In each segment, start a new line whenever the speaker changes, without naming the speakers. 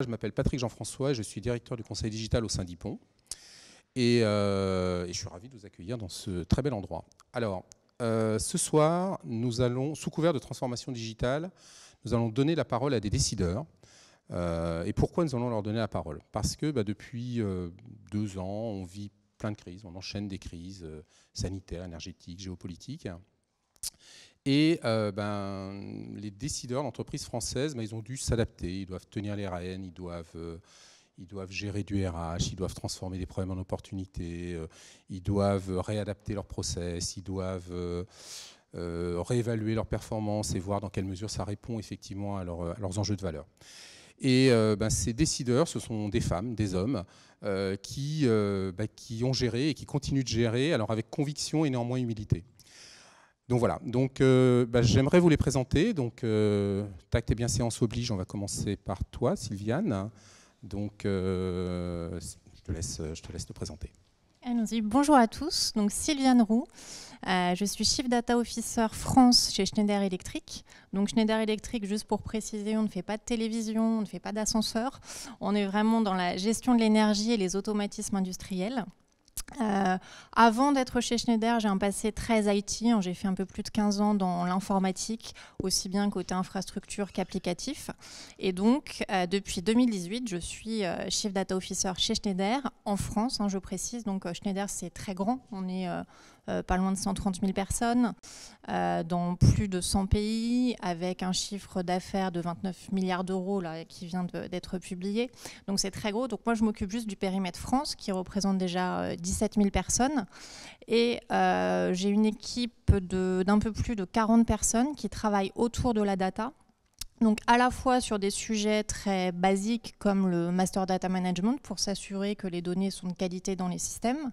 Je m'appelle Patrick Jean-François et je suis directeur du conseil digital au sein d'Ypon. Et je suis ravi de vous accueillir dans ce très bel endroit. Alors, ce soir, nous allons, sous couvert de transformation digitale, nous allons donner la parole à des décideurs. Et pourquoi nous allons leur donner la parole? Parce que depuis 2 ans, on vit plein de crises, on enchaîne des crises sanitaires, énergétiques, géopolitiques. Et les décideurs d'entreprises françaises, ils ont dû s'adapter, ils doivent tenir les rênes, ils doivent gérer du RH, ils doivent transformer des problèmes en opportunités, ils doivent réadapter leurs process, ils doivent réévaluer leurs performances et voir dans quelle mesure ça répond effectivement à leurs enjeux de valeur. Et ces décideurs, ce sont des femmes, des hommes, qui ont géré et qui continuent de gérer, alors avec conviction et néanmoins humilité. Donc voilà, j'aimerais vous les présenter. Donc, tact et bien séance oblige, on va commencer par toi, Sylviane. Donc, je te laisse te présenter.
Allons-y. Bonjour à tous, donc Sylviane Roux. Je suis Chief Data Officer France chez Schneider Electric. Donc Schneider Electric, juste pour préciser, on ne fait pas de télévision, on ne fait pas d'ascenseur. On est vraiment dans la gestion de l'énergie et les automatismes industriels. Avant d'être chez Schneider, j'ai un passé très IT. J'ai fait un peu plus de 15 ans dans l'informatique, aussi bien côté infrastructure qu'applicatif. Et donc, depuis 2018, je suis Chief Data Officer chez Schneider en France, je précise. Donc, Schneider, c'est très grand. On est pas loin de 130 000 personnes dans plus de 100 pays, avec un chiffre d'affaires de 29 milliards d'euros là, qui vient d'être publié. Donc, c'est très gros. Donc, moi, je m'occupe juste du périmètre France, qui représente déjà 17 000 personnes. Et j'ai une équipe d'un peu plus de 40 personnes qui travaillent autour de la data. Donc à la fois sur des sujets très basiques comme le Master Data Management pour s'assurer que les données sont de qualité dans les systèmes,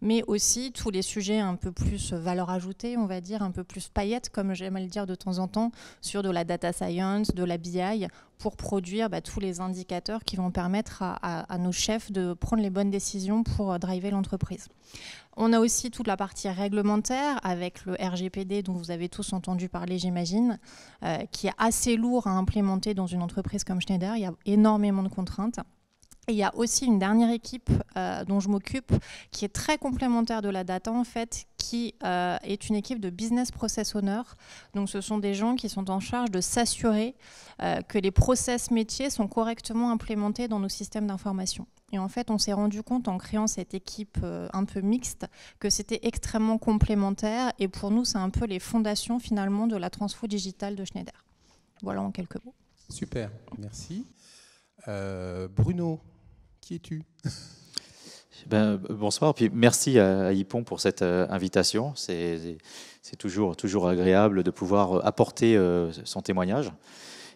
mais aussi tous les sujets un peu plus valeur ajoutée, on va dire, un peu plus paillettes, comme j'aime à le dire de temps en temps, sur de la data science, de la BI, pour produire tous les indicateurs qui vont permettre à nos chefs de prendre les bonnes décisions pour driver l'entreprise. On a aussi toute la partie réglementaire avec le RGPD dont vous avez tous entendu parler, j'imagine, qui est assez lourd à implémenter dans une entreprise comme Schneider. Il y a énormément de contraintes. Et il y a aussi une dernière équipe dont je m'occupe qui est très complémentaire de la data en fait, qui est une équipe de business process owner. Donc ce sont des gens qui sont en charge de s'assurer que les process métiers sont correctement implémentés dans nos systèmes d'information. Et en fait, on s'est rendu compte en créant cette équipe un peu mixte que c'était extrêmement complémentaire. Et pour nous, c'est un peu les fondations finalement de la transfo digitale de Schneider. Voilà en quelques mots.
Super, merci. Bruno, qui es-tu?
Bonsoir, puis merci à Ypon pour cette invitation. C'est toujours agréable de pouvoir apporter son témoignage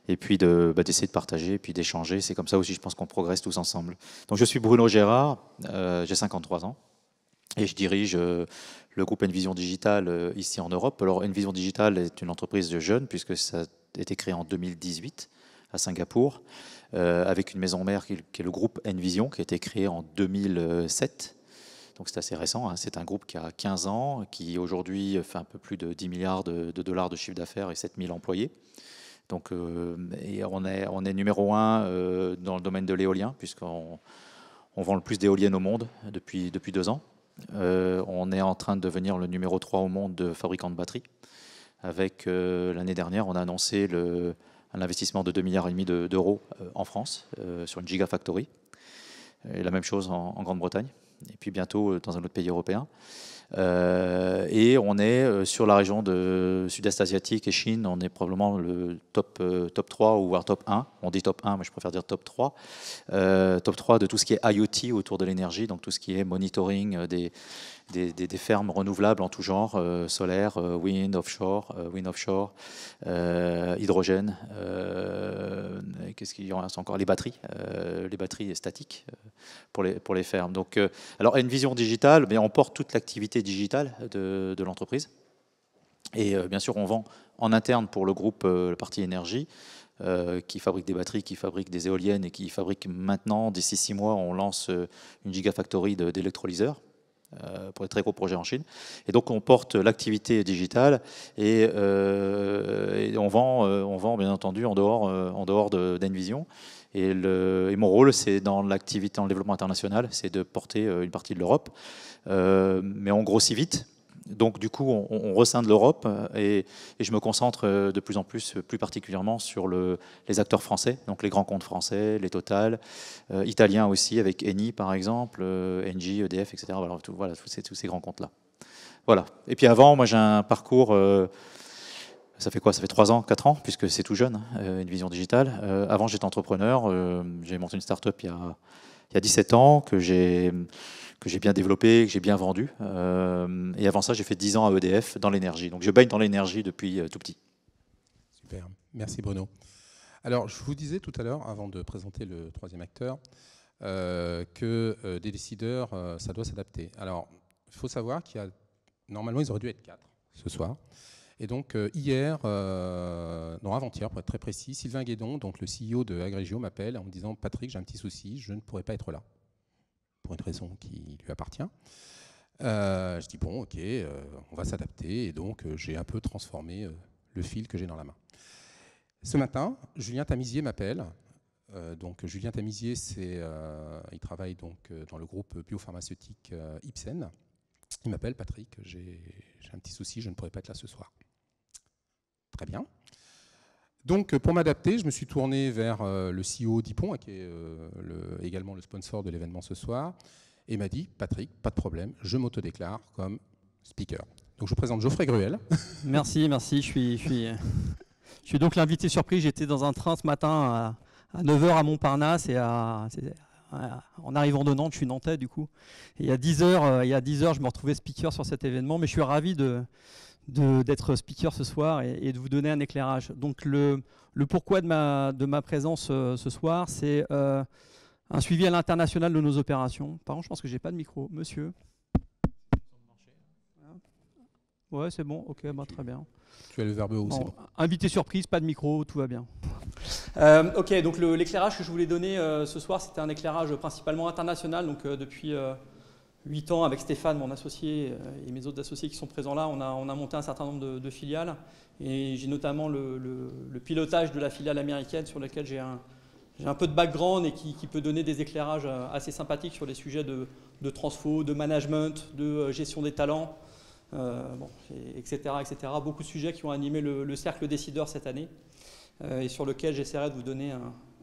et puis d'essayer de partager et puis d'échanger. C'est comme ça aussi, je pense qu'on progresse tous ensemble. Donc, je suis Bruno Gérard, j'ai 53 ans et je dirige le groupe Envision Digital ici en Europe. Alors, Envision Digital est une entreprise de jeunes puisque ça a été créé en 2018 à Singapour, avec une maison mère qui est le groupe Envision, qui a été créé en 2007. Donc c'est assez récent, c'est un groupe qui a 15 ans, qui aujourd'hui fait un peu plus de 10 milliards de dollars de chiffre d'affaires et 7000 employés. Donc, et on est numéro 1 dans le domaine de l'éolien, puisqu'on vend le plus d'éoliennes au monde depuis 2 ans. On est en train de devenir le numéro 3 au monde de fabricants de batteries. Avec l'année dernière, on a annoncé un investissement de 2,5 milliards d'euros en France sur une gigafactory. Et la même chose en Grande-Bretagne. Et puis bientôt dans un autre pays européen. Et on est sur la région de Sud-Est asiatique et Chine. On est probablement le top 3 ou voire top 1. On dit top 1, mais je préfère dire top 3. Top 3 de tout ce qui est IoT autour de l'énergie, donc tout ce qui est monitoring des fermes renouvelables en tout genre, solaire, wind offshore, hydrogène, qu'est-ce qu'il y en a encore, les batteries statiques pour les fermes. Donc, alors Envision Digital, mais on porte toute l'activité digitale de l'entreprise. Et bien sûr, on vend en interne pour le groupe, la partie énergie, qui fabrique des batteries, qui fabrique des éoliennes et qui fabrique maintenant, d'ici 6 mois, on lance une gigafactory d'électrolyseurs pour des très gros projets en Chine. Et donc on porte l'activité digitale et on vend bien entendu en dehors d'Envision. Et mon rôle, c'est dans l'activité, dans le développement international, c'est de porter une partie de l'Europe. Mais on grossit vite. Donc du coup, on rescinde l'Europe et je me concentre de plus en plus, plus particulièrement sur les acteurs français, donc les grands comptes français, les Total, italiens aussi, avec Eni par exemple, Engie, EDF, etc. Voilà, tous ces grands comptes-là. Voilà. Et puis avant, moi j'ai un parcours, ça fait quoi? Ça fait 3 ans, 4 ans, puisque c'est tout jeune, une vision digitale. Avant, j'étais entrepreneur, j'ai monté une start-up il y a 17 ans, que j'ai bien développé, que j'ai bien vendu. Et avant ça, j'ai fait 10 ans à EDF dans l'énergie. Donc je baigne dans l'énergie depuis tout petit.
Super, merci Bruno. Alors, je vous disais tout à l'heure, avant de présenter le troisième acteur, que des décideurs, ça doit s'adapter. Alors, il faut savoir qu'il y a, normalement, ils auraient dû être 4 ce soir. Et donc, hier, non, avant-hier, pour être très précis, Sylvain Guédon, donc le CEO de Agrégio, m'appelle en me disant « Patrick, j'ai un petit souci, je ne pourrai pas être là ». Pour une raison qui lui appartient. Je dis bon, ok, on va s'adapter. Et donc, j'ai un peu transformé le fil que j'ai dans la main. Ce matin, Julien Tamisier m'appelle. Donc, Julien Tamisier, il travaille donc dans le groupe biopharmaceutique Ipsen. Il m'appelle, Patrick, j'ai un petit souci, je ne pourrai pas être là ce soir. Très bien. Donc, pour m'adapter, je me suis tourné vers le CEO d'Ipon, qui est également le sponsor de l'événement ce soir, et m'a dit, Patrick, pas de problème, je m'autodéclare comme speaker. Donc, je vous présente Geoffrey Gruel.
Merci. Je suis donc l'invité surprise. J'étais dans un train ce matin à 9h à Montparnasse et en arrivant de Nantes, je suis nantais du coup. Et il y a 10h, je me retrouvais speaker sur cet événement, mais je suis ravi d'être speaker ce soir et de vous donner un éclairage. Donc le pourquoi de ma présence ce soir, c'est un suivi à l'international de nos opérations. Par contre, je pense que j'ai pas de micro. Monsieur. Ouais, c'est bon. Ok, bah, très bien.
Tu as le verbe haut,
bon,
c'est bon.
Invité surprise, pas de micro, tout va bien. Ok, donc l'éclairage que je voulais donner ce soir, c'était un éclairage principalement international. Donc depuis 8 ans, avec Stéphane, mon associé, et mes autres associés qui sont présents là, on a monté un certain nombre de filiales. Et j'ai notamment le pilotage de la filiale américaine sur laquelle j'ai un peu de background et qui peut donner des éclairages assez sympathiques sur les sujets de transfo, de management, de gestion des talents, etc., etc. Beaucoup de sujets qui ont animé le cercle décideur cette année et sur lequel j'essaierai de vous donner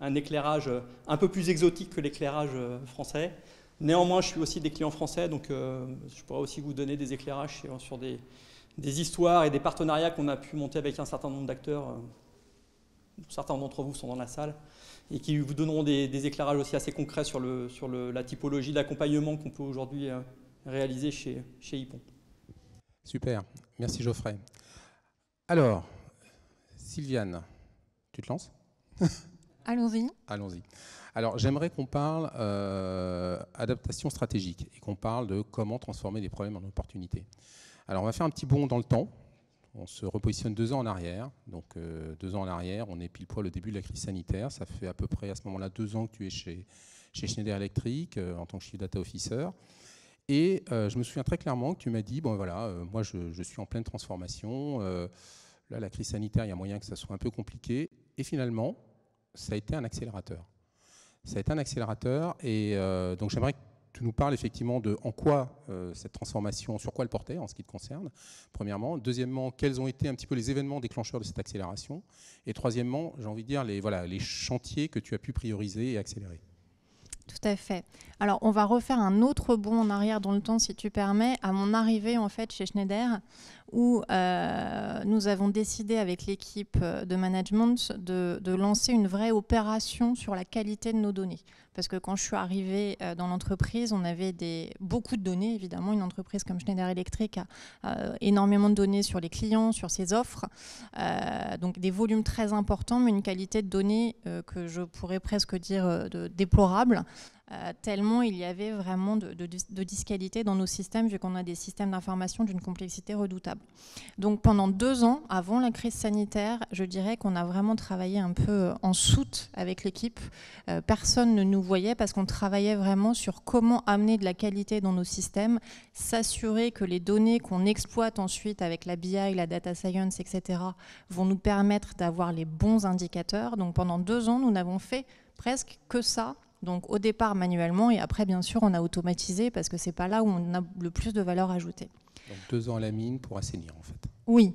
un éclairage un peu plus exotique que l'éclairage français. Néanmoins, je suis aussi des clients français, donc je pourrais aussi vous donner des éclairages sur des histoires et des partenariats qu'on a pu monter avec un certain nombre d'acteurs. Certains d'entre vous sont dans la salle et qui vous donneront des éclairages aussi assez concrets sur la typologie d'accompagnement qu'on peut aujourd'hui réaliser chez Ipon.
Super, merci Geoffrey. Alors, Sylviane, tu te lances?
Allons-y.
Allons-y. Alors, j'aimerais qu'on parle adaptation stratégique et qu'on parle de comment transformer les problèmes en opportunités. Alors, on va faire un petit bond dans le temps. On se repositionne 2 ans en arrière. Donc, 2 ans en arrière, on est pile poil au début de la crise sanitaire. Ça fait à peu près à ce moment-là 2 ans que tu es chez Schneider Electric en tant que Chief Data Officer. Et je me souviens très clairement que tu m'as dit, bon voilà, moi je suis en pleine transformation. Là, la crise sanitaire, il y a moyen que ça soit un peu compliqué. Et finalement, ça a été un accélérateur. Ça a été un accélérateur. Et donc j'aimerais que tu nous parles effectivement de en quoi cette transformation, sur quoi elle portait en ce qui te concerne, premièrement. Deuxièmement, quels ont été un petit peu les événements déclencheurs de cette accélération. Et troisièmement, j'ai envie de dire les chantiers que tu as pu prioriser et accélérer.
Tout à fait. Alors, on va refaire un autre bond en arrière dans le temps, si tu permets, à mon arrivée en fait chez Schneider, où nous avons décidé avec l'équipe de management de lancer une vraie opération sur la qualité de nos données. Parce que quand je suis arrivée dans l'entreprise, on avait beaucoup de données, évidemment. Une entreprise comme Schneider Electric a énormément de données sur les clients, sur ses offres. Donc des volumes très importants, mais une qualité de données que je pourrais presque dire déplorable. Tellement il y avait vraiment de disqualité dans nos systèmes, vu qu'on a des systèmes d'information d'une complexité redoutable. Donc pendant 2 ans, avant la crise sanitaire, je dirais qu'on a vraiment travaillé un peu en soute avec l'équipe. Personne ne nous voyait parce qu'on travaillait vraiment sur comment amener de la qualité dans nos systèmes, s'assurer que les données qu'on exploite ensuite avec la BI, la data science, etc., vont nous permettre d'avoir les bons indicateurs. Donc pendant 2 ans, nous n'avons fait presque que ça. Donc au départ manuellement et après bien sûr on a automatisé parce que c'est pas là où on a le plus de valeur ajoutée.
Donc 2 ans à la mine pour assainir en fait.
Oui,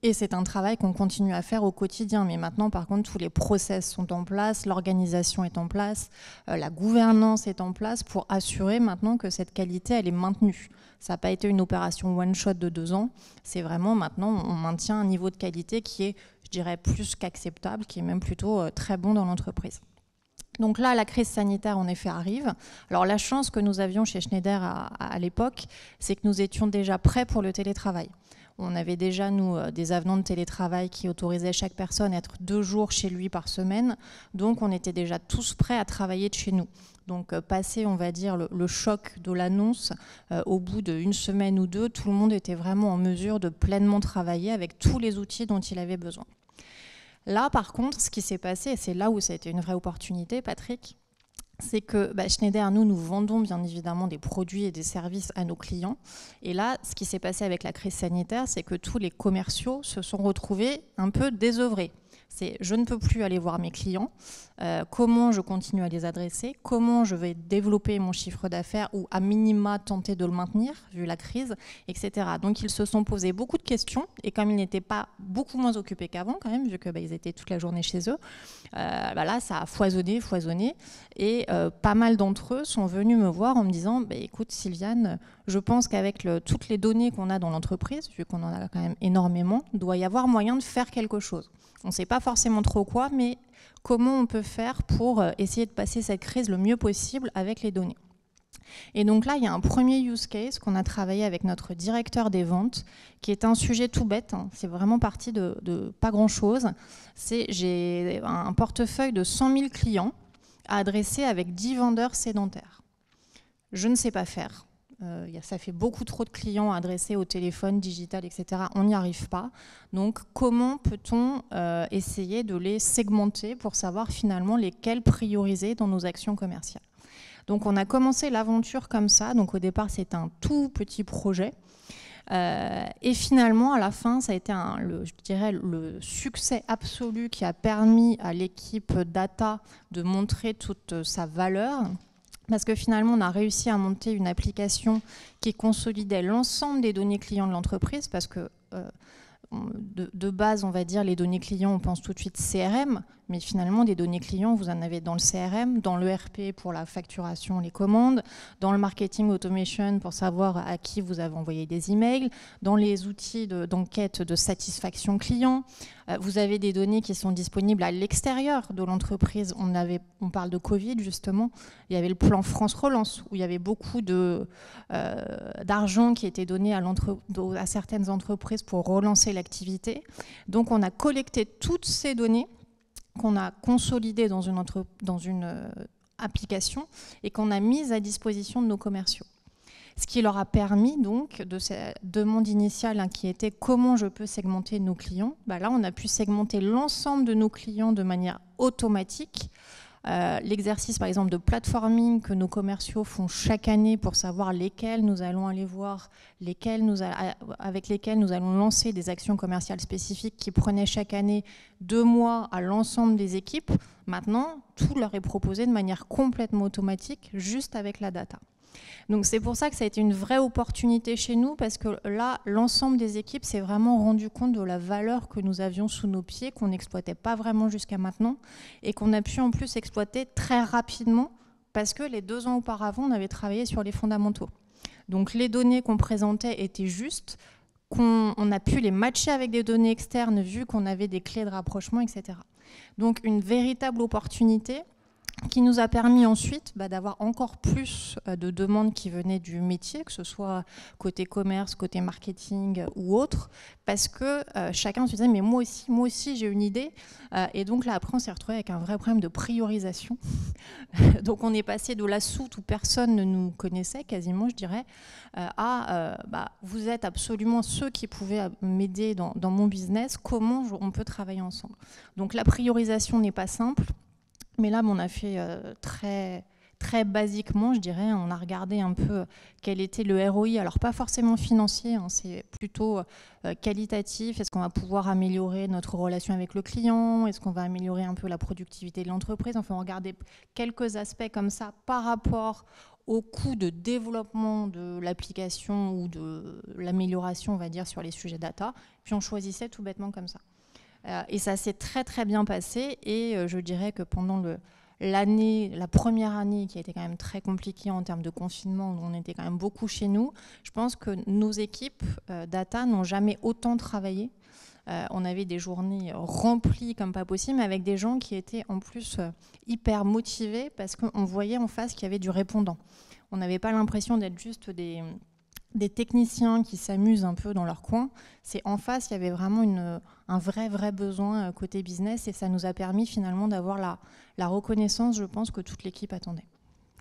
et c'est un travail qu'on continue à faire au quotidien. Mais maintenant par contre tous les process sont en place, l'organisation est en place, la gouvernance est en place pour assurer maintenant que cette qualité elle est maintenue. Ça n'a pas été une opération one shot de 2 ans, c'est vraiment maintenant on maintient un niveau de qualité qui est, je dirais, plus qu'acceptable, qui est même plutôt très bon dans l'entreprise. Donc là, la crise sanitaire, en effet, arrive. Alors la chance que nous avions chez Schneider à l'époque, c'est que nous étions déjà prêts pour le télétravail. On avait déjà, nous, des avenants de télétravail qui autorisaient chaque personne à être 2 jours chez lui par semaine. Donc on était déjà tous prêts à travailler de chez nous. Donc passé, on va dire, le choc de l'annonce, au bout d'1 semaine ou 2, tout le monde était vraiment en mesure de pleinement travailler avec tous les outils dont il avait besoin. Là, par contre, ce qui s'est passé, et c'est là où ça a été une vraie opportunité, Patrick, c'est que Schneider, nous vendons bien évidemment des produits et des services à nos clients. Et là, ce qui s'est passé avec la crise sanitaire, c'est que tous les commerciaux se sont retrouvés un peu désœuvrés. C'est je ne peux plus aller voir mes clients, comment je continue à les adresser, comment je vais développer mon chiffre d'affaires ou à minima tenter de le maintenir vu la crise, etc. Donc ils se sont posés beaucoup de questions et comme ils n'étaient pas beaucoup moins occupés qu'avant quand même, vu qu'ils étaient toute la journée chez eux, là ça a foisonné et pas mal d'entre eux sont venus me voir en me disant écoute Sylviane, je pense qu'avec toutes les données qu'on a dans l'entreprise, vu qu'on en a quand même énormément, il doit y avoir moyen de faire quelque chose. On ne sait pas forcément trop quoi, mais comment on peut faire pour essayer de passer cette crise le mieux possible avec les données. Et donc là, il y a un premier use case qu'on a travaillé avec notre directeur des ventes, qui est un sujet tout bête, hein. C'est vraiment parti de pas grand-chose. J'ai un portefeuille de 100 000 clients à adresser avec 10 vendeurs sédentaires. Je ne sais pas faire. Ça fait beaucoup trop de clients adressés au téléphone, digital, etc. On n'y arrive pas. Donc, comment peut-on essayer de les segmenter pour savoir finalement lesquels prioriser dans nos actions commerciales? Donc, on a commencé l'aventure comme ça. Donc, au départ, c'était un tout petit projet. Et finalement, à la fin, ça a été je dirais, le succès absolu qui a permis à l'équipe data de montrer toute sa valeur. Parce que finalement, on a réussi à monter une application qui consolidait l'ensemble des données clients de l'entreprise, parce que de base, on va dire, les données clients, on pense tout de suite CRM, mais finalement, des données clients, vous en avez dans le CRM, dans l'ERP pour la facturation, les commandes, dans le marketing automation pour savoir à qui vous avez envoyé des emails, dans les outils d'enquête de satisfaction client. Vous avez des données qui sont disponibles à l'extérieur de l'entreprise. On parle de Covid, justement. Il y avait le plan France Relance, où il y avait beaucoup d'argent qui était donné à certaines entreprises pour relancer l'activité. Donc, on a collecté toutes ces données qu'on a consolidées dans une application et qu'on a mises à disposition de nos commerciaux. Ce qui leur a permis donc de cette demande initiale qui était comment je peux segmenter nos clients. Là, on a pu segmenter l'ensemble de nos clients de manière automatique. L'exercice par exemple de platforming que nos commerciaux font chaque année pour savoir lesquels nous allons aller voir, avec lesquels nous allons lancer des actions commerciales spécifiques qui prenaient chaque année 2 mois à l'ensemble des équipes. Maintenant, tout leur est proposé de manière complètement automatique, juste avec la data. Donc c'est pour ça que ça a été une vraie opportunité chez nous, parce que là, l'ensemble des équipes s'est vraiment rendu compte de la valeur que nous avions sous nos pieds, qu'on n'exploitait pas vraiment jusqu'à maintenant, et qu'on a pu en plus exploiter très rapidement, parce que les 2 ans auparavant, on avait travaillé sur les fondamentaux. Donc les données qu'on présentait étaient justes, on a pu les matcher avec des données externes, vu qu'on avait des clés de rapprochement, etc. Donc une véritable opportunité qui nous a permis ensuite d'avoir encore plus de demandes qui venaient du métier, que ce soit côté commerce, côté marketing ou autre, parce que chacun se disait mais moi aussi j'ai une idée, et donc là après on s'est retrouvé avec un vrai problème de priorisation. Donc on est passé de la soute où personne ne nous connaissait quasiment, je dirais, à vous êtes absolument ceux qui pouvaient m'aider dans mon business, comment on peut travailler ensemble. Donc la priorisation n'est pas simple. Mais là, on a fait très, très basiquement, je dirais, on a regardé un peu quel était le ROI, alors pas forcément financier, hein, c'est plutôt qualitatif. Est-ce qu'on va pouvoir améliorer notre relation avec le client? Est-ce qu'on va améliorer un peu la productivité de l'entreprise? Enfin, on regardait quelques aspects comme ça par rapport au coût de développement de l'application ou de l'amélioration, on va dire, sur les sujets data. Puis on choisissait tout bêtement comme ça. Et ça s'est très très bien passé. Et je dirais que pendant la première année qui a été quand même très compliquée en termes de confinement, où on était quand même beaucoup chez nous, je pense que nos équipes data n'ont jamais autant travaillé. On avait des journées remplies comme pas possible, mais avec des gens qui étaient en plus hyper motivés parce qu'on voyait en face qu'il y avait du répondant. On n'avait pas l'impression d'être juste des techniciens qui s'amusent un peu dans leur coin. C'est en face, il y avait vraiment un vrai besoin côté business et ça nous a permis finalement d'avoir la reconnaissance, je pense, que toute l'équipe attendait.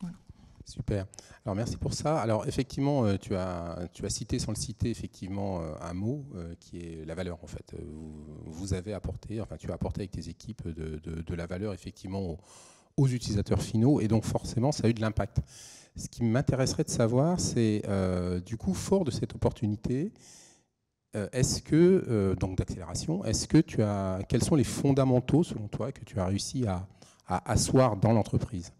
Voilà.
Super. Alors merci pour ça. Alors effectivement, tu as cité sans le citer effectivement un mot qui est la valeur en fait. Vous avez apporté, enfin tu as apporté avec tes équipes de la valeur effectivement aux utilisateurs finaux et donc forcément ça a eu de l'impact. Ce qui m'intéresserait de savoir, c'est du coup fort de cette opportunité, est-ce que donc d'accélération, quels sont les fondamentaux selon toi que tu as réussi à asseoir dans l'entreprise?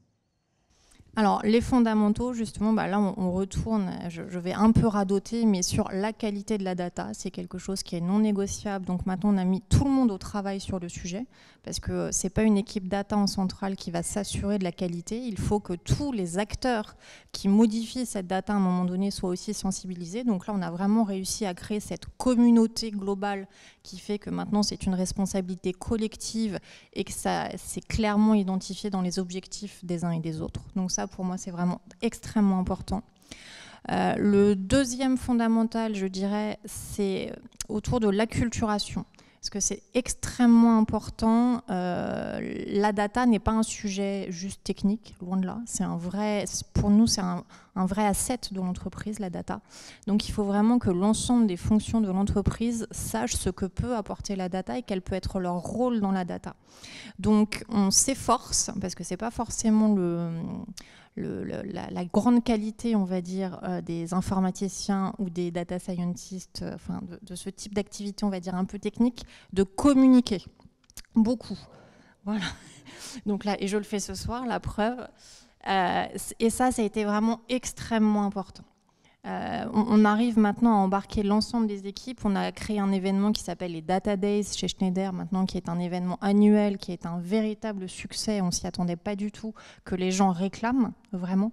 Alors, les fondamentaux, justement, là, on retourne, je vais un peu radoter, mais sur la qualité de la data, c'est quelque chose qui est non négociable. Donc maintenant, on a mis tout le monde au travail sur le sujet, parce que ce n'est pas une équipe data en centrale qui va s'assurer de la qualité. Il faut que tous les acteurs qui modifient cette data à un moment donné soient aussi sensibilisés. Donc là, on a vraiment réussi à créer cette communauté globale qui fait que maintenant, c'est une responsabilité collective et que ça c'est clairement identifié dans les objectifs des uns et des autres. Donc ça, pour moi, c'est vraiment extrêmement important. Le deuxième fondamental, je dirais, c'est autour de l'acculturation. Parce que c'est extrêmement important. La data n'est pas un sujet juste technique, loin de là. Pour nous, c'est un vrai asset de l'entreprise, la data. Donc il faut vraiment que l'ensemble des fonctions de l'entreprise sachent ce que peut apporter la data et quel peut être leur rôle dans la data. Donc on s'efforce, parce que ce n'est pas forcément la grande qualité, on va dire, des informaticiens ou des data scientists, enfin de ce type d'activité, on va dire, un peu technique, de communiquer beaucoup. Voilà. Donc là, et je le fais ce soir, la preuve. Et ça a été vraiment extrêmement important. On arrive maintenant à embarquer l'ensemble des équipes. On a créé un événement qui s'appelle les Data Days chez Schneider maintenant, qui est un événement annuel, qui est un véritable succès. On ne s'y attendait pas du tout, que les gens réclament vraiment.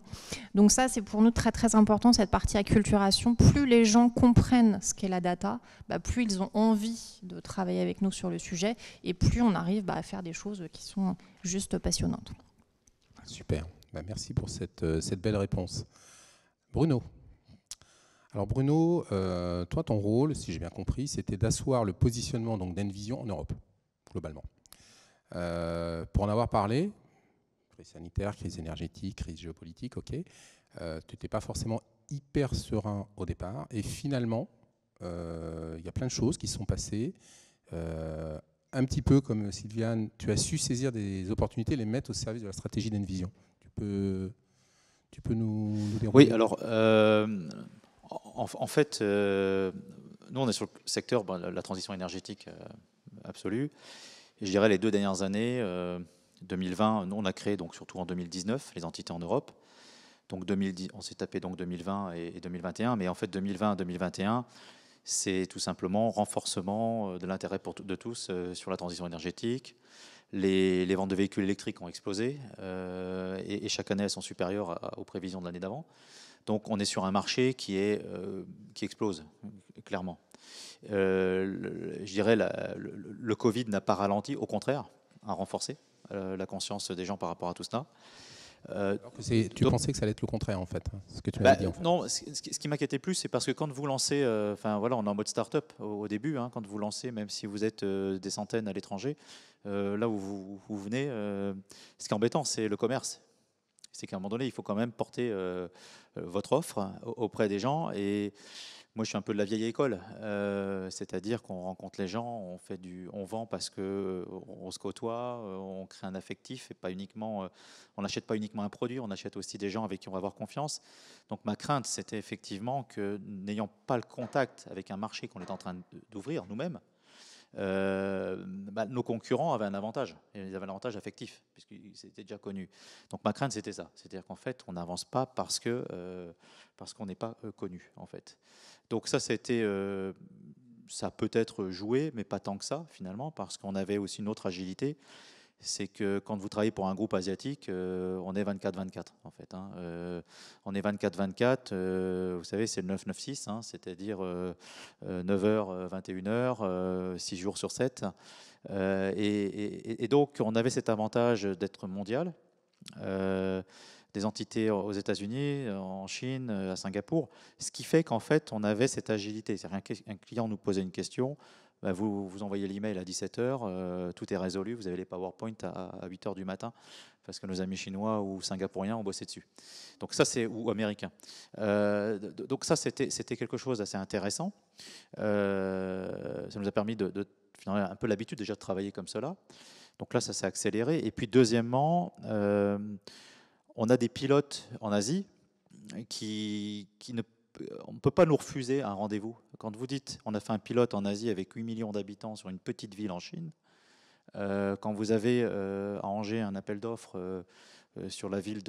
Donc ça, c'est pour nous très très important, cette partie acculturation. Plus les gens comprennent ce qu'est la data, plus ils ont envie de travailler avec nous sur le sujet et plus on arrive à faire des choses qui sont juste passionnantes.
Super. Merci pour cette belle réponse. Bruno. Alors Bruno, toi, ton rôle, si j'ai bien compris, c'était d'asseoir le positionnement d'Envision en Europe, globalement. Pour en avoir parlé, crise sanitaire, crise énergétique, crise géopolitique, ok, tu n'étais pas forcément hyper serein au départ. Et finalement, il y a plein de choses qui se sont passées. Un petit peu comme Sylviane, tu as su saisir des opportunités et les mettre au service de la stratégie d'Envision. Tu peux nous dérouler?
Oui, alors... En fait, nous, on est sur le secteur de la transition énergétique absolue. Et je dirais les 2 dernières années, 2020, nous, on a créé, donc, surtout en 2019, les entités en Europe. Donc, on s'est tapé donc 2020 et 2021. Mais en fait, 2020-2021, c'est tout simplement renforcement de l'intérêt de tous sur la transition énergétique. Les ventes de véhicules électriques ont explosé et chaque année, elles sont supérieures aux prévisions de l'année d'avant. Donc on est sur un marché qui explose, clairement. Je dirais le Covid n'a pas ralenti, au contraire, a renforcé la conscience des gens par rapport à tout cela.
Tu pensais que ça allait être le contraire, en fait, ce que tu m'avais dit. En fait.
Non, ce qui m'inquiétait plus, c'est parce que quand vous lancez, on est en mode start-up au début, quand vous lancez, même si vous êtes des centaines à l'étranger, là où vous venez, ce qui est embêtant, c'est le commerce. C'est qu'à un moment donné, il faut quand même porter votre offre auprès des gens. Et Moi, je suis un peu de la vieille école, c'est-à-dire qu'on rencontre les gens, on vend parce qu'on se côtoie, on crée un affectif et pas uniquement, on n'achète pas uniquement un produit, on achète aussi des gens avec qui on va avoir confiance. Donc ma crainte, c'était effectivement que n'ayant pas le contact avec un marché qu'on est en train d'ouvrir nous-mêmes, nos concurrents avaient un avantage, et ils avaient un avantage affectif, puisqu'ils étaient déjà connus. Donc ma crainte, c'était ça, c'est-à-dire qu'en fait, on n'avance pas parce qu'on n'est pas connu, en fait. Donc ça, ça a peut-être joué, mais pas tant que ça, finalement, parce qu'on avait aussi une autre agilité. C'est que quand vous travaillez pour un groupe asiatique, on est 24-24 en fait. On est 24-24, vous savez, c'est le 9-9-6, c'est-à-dire 9h, 21h, 6 jours sur 7. Et donc, on avait cet avantage d'être mondial, des entités aux États-Unis, en Chine, à Singapour, ce qui fait qu'en fait, on avait cette agilité. C'est-à-dire qu'un client nous posait une question, vous envoyez l'email à 17h, tout est résolu, vous avez les PowerPoint à 8h du matin, parce que nos amis chinois ou singapouriens ont bossé dessus. Donc ça, ou américains. Donc ça, c'était quelque chose d'assez intéressant. Ça nous a permis de finalement, un peu l'habitude déjà de travailler comme cela. Donc là, ça s'est accéléré. Et puis deuxièmement, on a des pilotes en Asie on ne peut pas nous refuser un rendez-vous. Quand vous dites, on a fait un pilote en Asie avec 8 millions d'habitants sur une petite ville en Chine, quand vous avez à Angers un appel d'offres sur la ville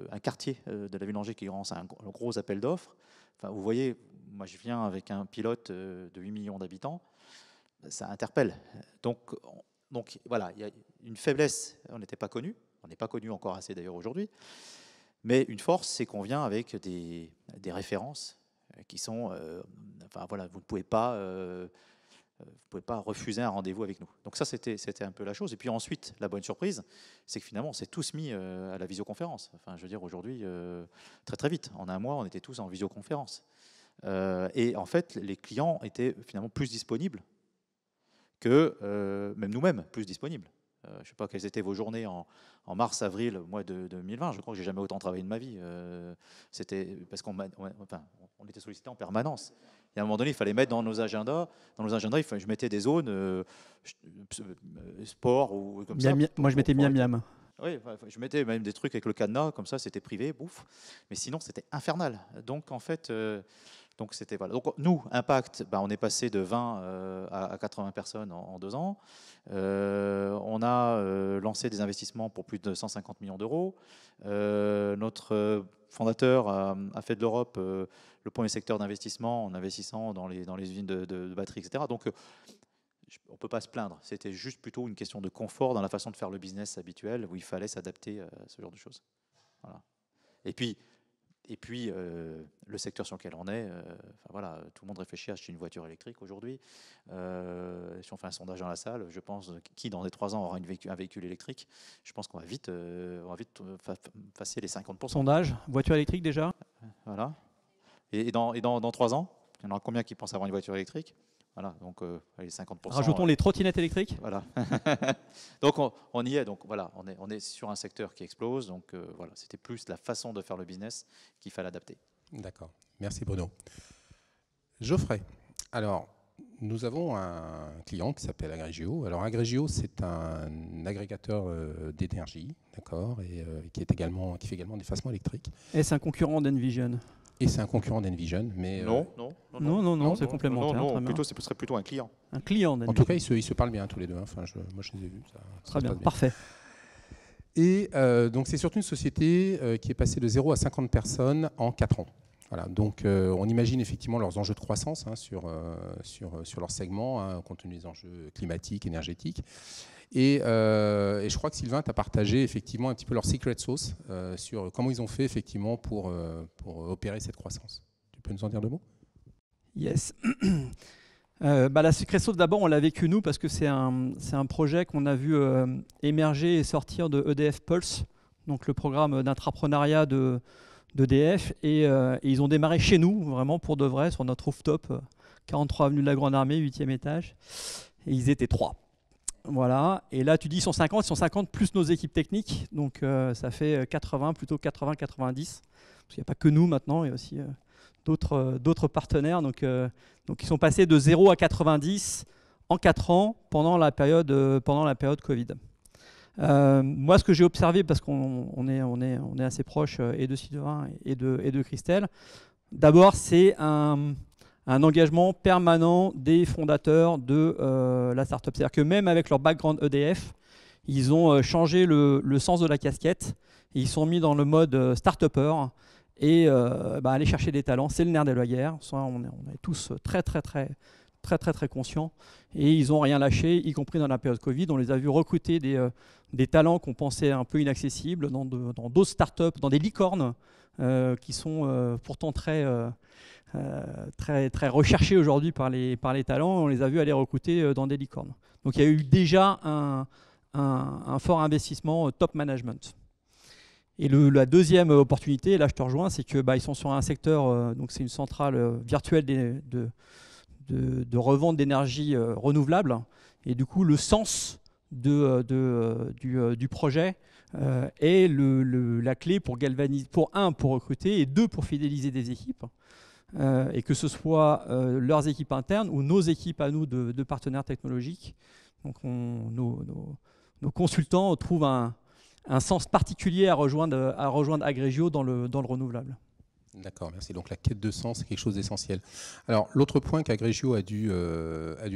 un quartier de la ville d'Angers qui lance un gros appel d'offres, enfin, vous voyez, moi je viens avec un pilote de 8 millions d'habitants, ça interpelle. Donc voilà, il y a une faiblesse, on n'était pas connu, on n'est pas connu encore assez d'ailleurs aujourd'hui. Mais une force, c'est qu'on vient avec des références qui sont... enfin voilà, vous ne pouvez pas refuser un rendez-vous avec nous. Donc ça, c'était un peu la chose. Et puis ensuite, la bonne surprise, c'est que finalement, on s'est tous mis à la visioconférence. Enfin, je veux dire, aujourd'hui, très très vite, en un mois, on était tous en visioconférence. Et en fait, les clients étaient finalement plus disponibles que même nous-mêmes, plus disponibles. Je ne sais pas quelles étaient vos journées en mars, avril, mois de 2020. Je crois que j'ai jamais autant travaillé de ma vie. C'était parce qu'on était sollicité en permanence. Et à un moment donné, il fallait mettre dans nos agendas. Je mettais des zones sport ou comme ça.
Moi, je mettais miam.
Oui, je mettais même des trucs avec le cadenas, comme ça, c'était privé, bouffe. Mais sinon, c'était infernal. Donc, en fait, c'était voilà. Donc, nous, Impact, on est passé de 20 à 80 personnes en 2 ans. On a lancé des investissements pour plus de 150 millions d'euros. Notre fondateur a fait de l'Europe le premier secteur d'investissement en investissant dans les usines de batteries, etc. Donc, on ne peut pas se plaindre. C'était juste plutôt une question de confort dans la façon de faire le business habituel où il fallait s'adapter à ce genre de choses. Voilà. Et puis le secteur sur lequel on est, voilà, tout le monde réfléchit à acheter une voiture électrique aujourd'hui. Si on fait un sondage dans la salle, je pense qui dans les 3 ans aura un véhicule électrique, je pense qu'on va vite passer les 50%.
Sondage, voiture électrique déjà.
Voilà. Et dans 3 ans, il y en aura combien qui pensent avoir une voiture électrique? Voilà, donc les 50%.
Rajoutons les trottinettes électriques.
Voilà. Donc on y est. Donc voilà, on est sur un secteur qui explose. Donc voilà, c'était plus la façon de faire le business qu'il fallait adapter.
D'accord. Merci Bruno. Geoffrey. Alors, nous avons un client qui s'appelle Agrigio. Alors Agrigio, c'est un agrégateur d'énergie, d'accord, et qui fait également d'effacement électrique.
Est-ce un concurrent d'Envision?
Et c'est un concurrent d'Envision, mais
non, c'est complémentaire.
Non, plutôt, ce serait plutôt un client.
Un client d'Envision.
En tout cas, ils se parlent bien tous les deux. Enfin, moi, je les ai vus.
Très bien, parfait.
Et donc, c'est surtout une société qui est passée de 0 à 50 personnes en 4 ans. Voilà, donc on imagine effectivement leurs enjeux de croissance sur leur segment, compte tenu des enjeux climatiques, énergétiques. Et je crois que Sylvain t'a partagé effectivement un petit peu leur secret sauce sur comment ils ont fait effectivement pour opérer cette croissance. Tu peux nous en dire 2 mots?
Yes. La secret sauce, d'abord, on l'a vécu nous parce que c'est un projet qu'on a vu émerger et sortir de EDF Pulse, donc le programme d'intrapreneuriat d'EDF, et ils ont démarré chez nous, vraiment pour de vrai, sur notre rooftop, 43 avenue de la Grande Armée, 8e étage, et ils étaient 3. Voilà, et là tu dis ils sont 50 plus nos équipes techniques, donc ça fait 80, plutôt 80-90, parce qu'il n'y a pas que nous maintenant, il y a aussi d'autres partenaires. Donc, ils sont passés de 0 à 90 en 4 ans pendant la période Covid. Moi, ce que j'ai observé, parce qu'on est assez proche et de Sylvain et de Christelle, d'abord, c'est un engagement permanent des fondateurs de la startup. C'est-à-dire que même avec leur background EDF, ils ont changé le sens de la casquette et ils sont mis dans le mode start-upper et aller chercher des talents. C'est le nerf de la guerre. On est tous très conscients et ils n'ont rien lâché, y compris dans la période Covid. On les a vus recruter des talents qu'on pensait un peu inaccessibles dans d'autres startups, dans des licornes qui sont pourtant très recherchés aujourd'hui par les talents. On les a vus aller recruter dans des licornes. Donc il y a eu déjà un fort investissement top management. Et la deuxième opportunité, et là je te rejoins, c'est que ils sont sur un secteur, donc c'est une centrale virtuelle de revente d'énergie renouvelable. Et du coup, le sens du projet est la clé pour galvaniser, pour recruter, et 2, pour fidéliser des équipes. Et que ce soit leurs équipes internes ou nos équipes à nous de partenaires technologiques. Donc nos consultants trouvent un sens particulier à rejoindre Agrégio dans le renouvelable.
D'accord, merci. Donc la quête de sens, c'est quelque chose d'essentiel. Alors l'autre point qu'Agrégio a dû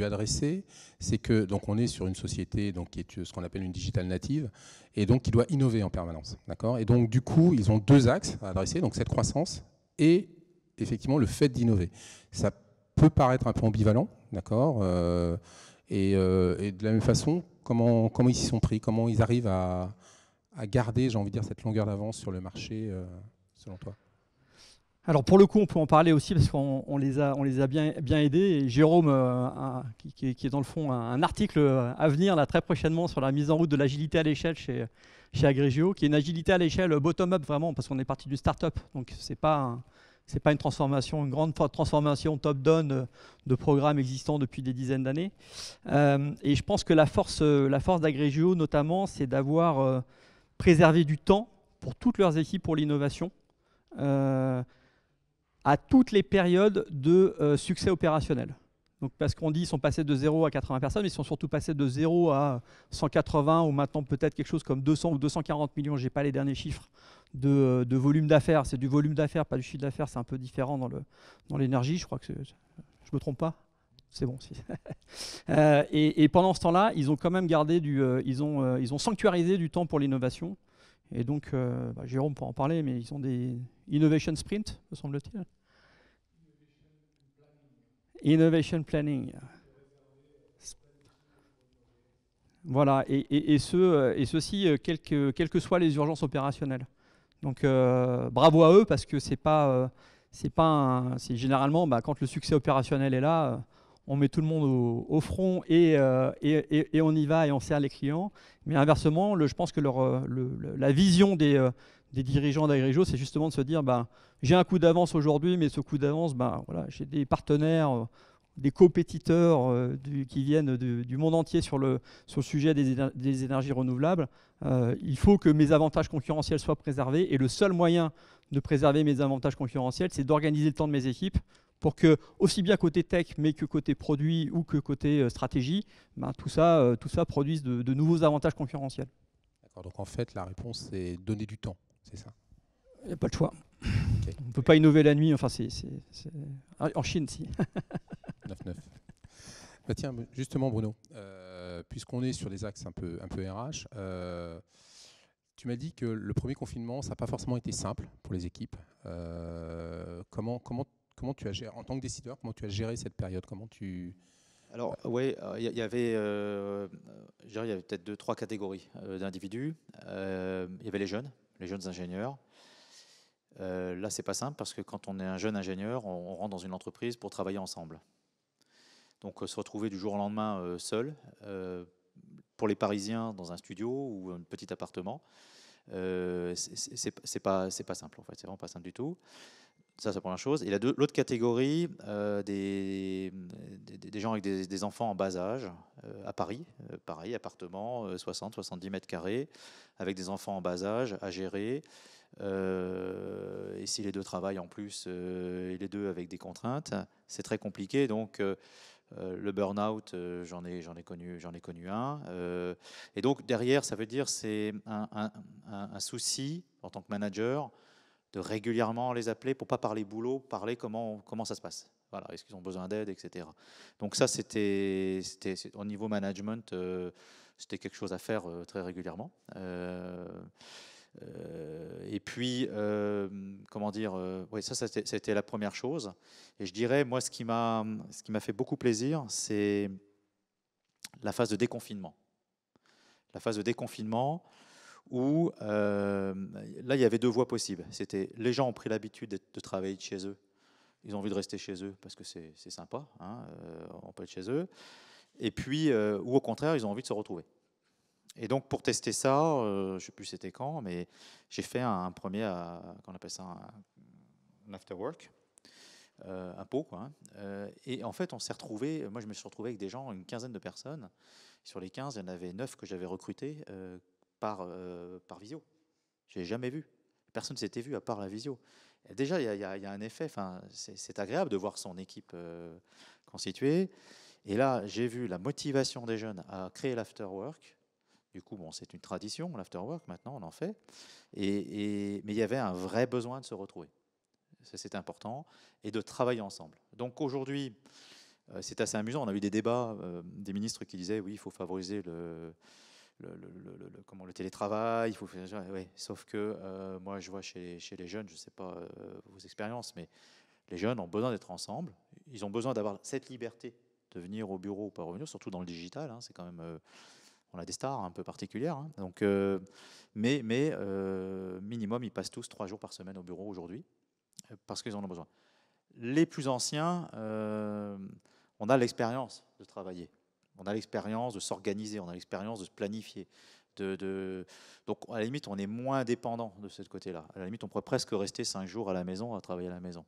adresser, c'est que donc on est sur une société donc, qui est ce qu'on appelle une digital native et donc qui doit innover en permanence. D'accord. Et donc du coup, ils ont 2 axes à adresser, donc cette croissance et effectivement le fait d'innover. Ça peut paraître un peu ambivalent, d'accord. Et de la même façon, comment ils s'y sont pris, comment ils arrivent à garder, j'ai envie de dire, cette longueur d'avance sur le marché, selon toi?
Alors pour le coup, on peut en parler aussi parce qu'on les a bien aidés. Et Jérôme, qui est dans le fond un article à venir là, très prochainement sur la mise en route de l'agilité à l'échelle chez Agrégio, qui est une agilité à l'échelle bottom-up vraiment, parce qu'on est parti d'une start-up. Donc c'est pas une transformation, une grande transformation top-down de programmes existants depuis des dizaines d'années. Et je pense que la force d'Agrégio notamment, c'est d'avoir préservé du temps pour toutes leurs équipes pour l'innovation. À toutes les périodes de succès opérationnel. Donc, parce qu'on dit qu'ils sont passés de 0 à 80 personnes, mais ils sont surtout passés de 0 à 180 ou maintenant peut-être quelque chose comme 200 ou 240 millions, je n'ai pas les derniers chiffres, de volume d'affaires. C'est du volume d'affaires, pas du chiffre d'affaires, c'est un peu différent dans l'énergie, je crois que je ne me trompe pas. C'est bon. Si. Et pendant ce temps-là, ils ont quand même gardé ils ont sanctuarisé du temps pour l'innovation. Et donc, Jérôme pourra en parler, mais ils ont des Innovation Sprint, me semble-t-il. Innovation Planning. Voilà, et ceci, quelles que soient les urgences opérationnelles. Donc, bravo à eux, parce que c'est généralement, quand le succès opérationnel est là, on met tout le monde au front et on y va et on sert les clients. Mais inversement, je pense que la vision des dirigeants d'Agrégio, c'est justement de se dire j'ai un coup d'avance aujourd'hui, mais ce coup d'avance, voilà, j'ai des partenaires, des compétiteurs qui viennent du monde entier sur le sujet des énergies renouvelables. Il faut que mes avantages concurrentiels soient préservés. Et le seul moyen de préserver mes avantages concurrentiels, c'est d'organiser le temps de mes équipes pour que, aussi bien côté tech, mais que côté produit ou que côté stratégie, tout ça produise de nouveaux avantages concurrentiels.
D'accord, donc en fait, la réponse, c'est donner du temps, c'est ça?
Il n'y a pas de choix.
Okay.
On ne peut pas innover la nuit, enfin, en Chine, si.
9-9. Tiens, justement, Bruno, puisqu'on est sur des axes un peu RH, tu m'as dit que le premier confinement, ça n'a pas forcément été simple pour les équipes. Comment tu as géré, en tant que décideur, comment tu as géré cette période?
Alors, oui, il y avait peut-être 2-3 catégories d'individus. Il y avait les jeunes ingénieurs. Là, c'est pas simple parce que quand on est un jeune ingénieur, on rentre dans une entreprise pour travailler ensemble. Donc, se retrouver du jour au lendemain seul, pour les Parisiens dans un studio ou un petit appartement, c'est pas simple en fait. C'est vraiment pas simple du tout. Ça, c'est la première chose. Et l'autre catégorie, des gens avec des enfants en bas âge, à Paris, pareil, appartement, 60-70 mètres carrés, avec des enfants en bas âge à gérer. Et si les deux travaillent en plus, et les deux avec des contraintes, c'est très compliqué. Donc, le burn-out, j'en ai connu un. Et donc, derrière, ça veut dire c'est un souci, en tant que manager, de régulièrement les appeler pour pas parler boulot, parler comment ça se passe. Voilà, est-ce qu'ils ont besoin d'aide, etc. Donc ça, c'était au niveau management, c'était quelque chose à faire très régulièrement. Et puis, comment dire, oui, ça c'était la première chose. Et je dirais, moi, ce qui m'a fait beaucoup plaisir, c'est la phase de déconfinement. La phase de déconfinement où, là, il y avait deux voies possibles. C'était, les gens ont pris l'habitude de travailler de chez eux. Ils ont envie de rester chez eux parce que c'est sympa, hein, on peut être chez eux. Et puis, ou au contraire, ils ont envie de se retrouver. Et donc, pour tester ça, je ne sais plus c'était quand, mais j'ai fait un premier, qu'on appelle ça un after work, un pot, quoi. Et en fait, on s'est retrouvé, moi je me suis retrouvé avec des gens, une quinzaine de personnes. Sur les 15, il y en avait 9 que j'avais recrutés par visio. Je n'ai jamais vu. Personne ne s'était vu à part la visio. Et déjà, il y a un effet, c'est agréable de voir son équipe constituée. Et là, j'ai vu la motivation des jeunes à créer l'afterwork. Du coup, bon, c'est une tradition, l'afterwork, maintenant, on en fait. Mais il y avait un vrai besoin de se retrouver. Ça, c'est important. Et de travailler ensemble. Donc aujourd'hui, c'est assez amusant. On a eu des débats, des ministres qui disaient, oui, il faut favoriser le télétravail, il faut faire, ouais, sauf que moi je vois chez les jeunes, je ne sais pas vos expériences, mais les jeunes ont besoin d'être ensemble, ils ont besoin d'avoir cette liberté de venir au bureau ou pas revenir, surtout dans le digital, hein, c'est quand même, on a des stars un peu particulières, hein, donc, mais minimum ils passent tous 3 jours par semaine au bureau aujourd'hui, parce qu'ils en ont besoin. Les plus anciens, on a l'expérience de travailler. On a l'expérience de s'organiser, on a l'expérience de se planifier. Donc, à la limite, on est moins dépendant de ce côté-là. À la limite, on pourrait presque rester 5 jours à la maison, à travailler à la maison.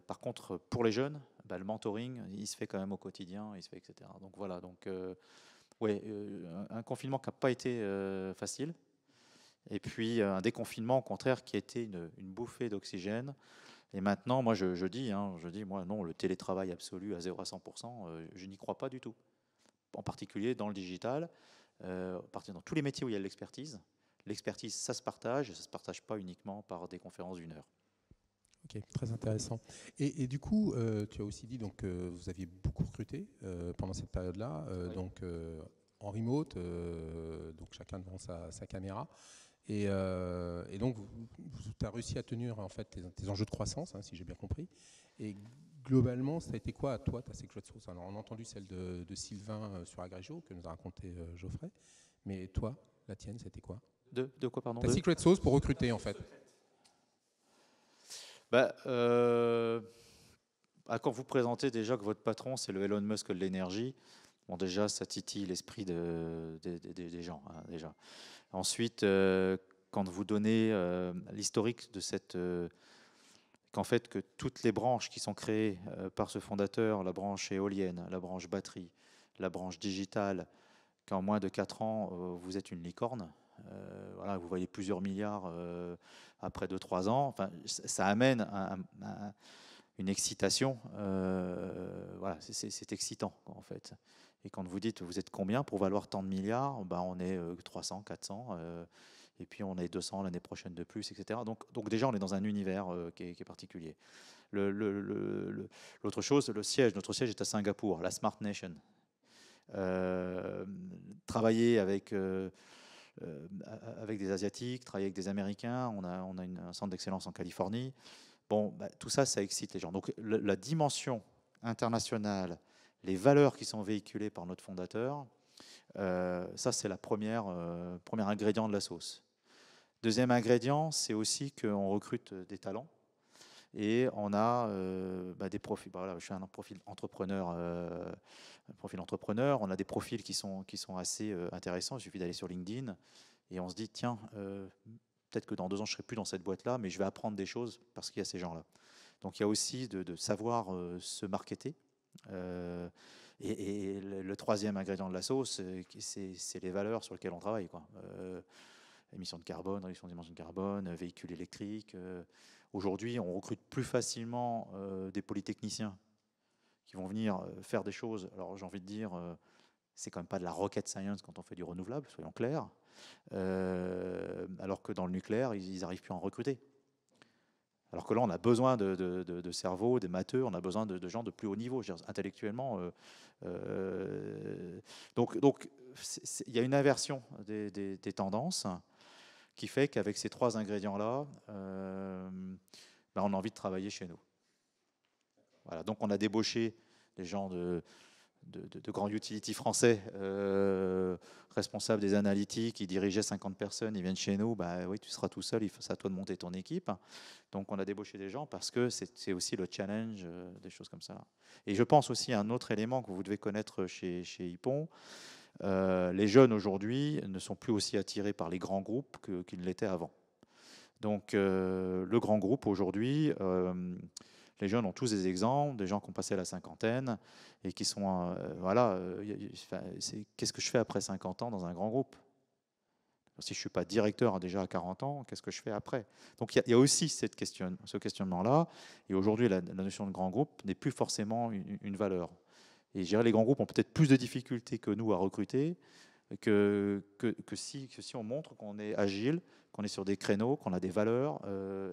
Par contre, pour les jeunes, le mentoring, il se fait quand même au quotidien, il se fait, etc. Donc voilà, un confinement qui n'a pas été facile. Et puis, un déconfinement, au contraire, qui a été une bouffée d'oxygène. Et maintenant, moi, je dis, moi, non, le télétravail absolu à 0 à 100%, je n'y crois pas du tout. En particulier dans le digital, dans tous les métiers où il y a de l'expertise. L'expertise, ça se partage pas uniquement par des conférences d'une heure.
Ok, très intéressant. Et du coup, tu as aussi dit donc vous aviez beaucoup recruté pendant cette période-là, oui. Donc en remote, donc chacun devant sa caméra. Et donc, tu as réussi à tenir en fait tes enjeux de croissance, hein, si j'ai bien compris. Et globalement, ça a été quoi, toi, ta secret sauce? Alors, on a entendu celle de Sylvain sur Agrégio, que nous a raconté Geoffrey. Mais toi, la tienne, c'était quoi?
De quoi, pardon?
Ta secret sauce pour recruter, en fait.
Quand vous présentez déjà que votre patron, c'est le Elon Musk de l'énergie, bon, déjà, ça titille l'esprit des gens, hein, déjà. Ensuite, quand vous donnez l'historique de cette... qu'en fait, que toutes les branches qui sont créées par ce fondateur, la branche éolienne, la branche batterie, la branche digitale, qu'en moins de 4 ans, vous êtes une licorne, voilà, vous voyez plusieurs milliards après 2-3 ans, enfin, ça amène une excitation, voilà, c'est excitant en fait. Et quand vous dites vous êtes combien pour valoir tant de milliards, on est 300, 400, et puis on est 200 l'année prochaine de plus, etc. Donc déjà on est dans un univers qui est particulier. L'autre chose, notre siège est à Singapour, la Smart Nation. Travailler avec des Asiatiques, travailler avec des Américains, on a un centre d'excellence en Californie. Bon, tout ça, ça excite les gens. Donc la dimension internationale, les valeurs qui sont véhiculées par notre fondateur, ça c'est la premier ingrédient de la sauce. Deuxième ingrédient, c'est aussi qu'on recrute des talents et on a des profils. Voilà, je suis un profil entrepreneur, on a des profils qui sont assez intéressants. Il suffit d'aller sur LinkedIn et on se dit tiens. Peut-être que dans 2 ans, je ne serai plus dans cette boîte-là, mais je vais apprendre des choses parce qu'il y a ces gens-là. Donc, il y a aussi de savoir se marketer. Et le troisième ingrédient de la sauce, c'est les valeurs sur lesquelles on travaille, quoi. émissions de carbone, réduction des émissions de carbone, véhicules électriques. Aujourd'hui, on recrute plus facilement des polytechniciens qui vont venir faire des choses. Alors j'ai envie de dire, c'est quand même pas de la rocket science quand on fait du renouvelable, soyons clairs. Alors que dans le nucléaire, ils n'arrivent plus à en recruter. Alors que là, on a besoin de cerveaux, des matheux, on a besoin de gens de plus haut niveau, je veux dire, intellectuellement. Donc il y a une inversion des tendances qui fait qu'avec ces 3 ingrédients-là, on a envie de travailler chez nous. Voilà, donc on a débauché des gens de grands utility français, responsables des analytiques, qui dirigeaient 50 personnes, ils viennent chez nous, oui, tu seras tout seul, c'est à toi de monter ton équipe. Donc on a débauché des gens parce que c'est aussi le challenge, des choses comme ça. Et je pense aussi à un autre élément que vous devez connaître chez Hippon. Les jeunes aujourd'hui ne sont plus aussi attirés par les grands groupes qu'ils ne l'étaient avant. Donc le grand groupe aujourd'hui, les jeunes ont tous des exemples, des gens qui ont passé la cinquantaine et qui sont, qu'est-ce que je fais après 50 ans dans un grand groupe? Si je ne suis pas directeur déjà à 40 ans, qu'est-ce que je fais après? Donc il y a aussi ce questionnement-là. Et aujourd'hui, la notion de grand groupe n'est plus forcément une valeur. Et je dirais les grands groupes ont peut-être plus de difficultés que nous à recruter, que si on montre qu'on est agile, qu'on est sur des créneaux, qu'on a des valeurs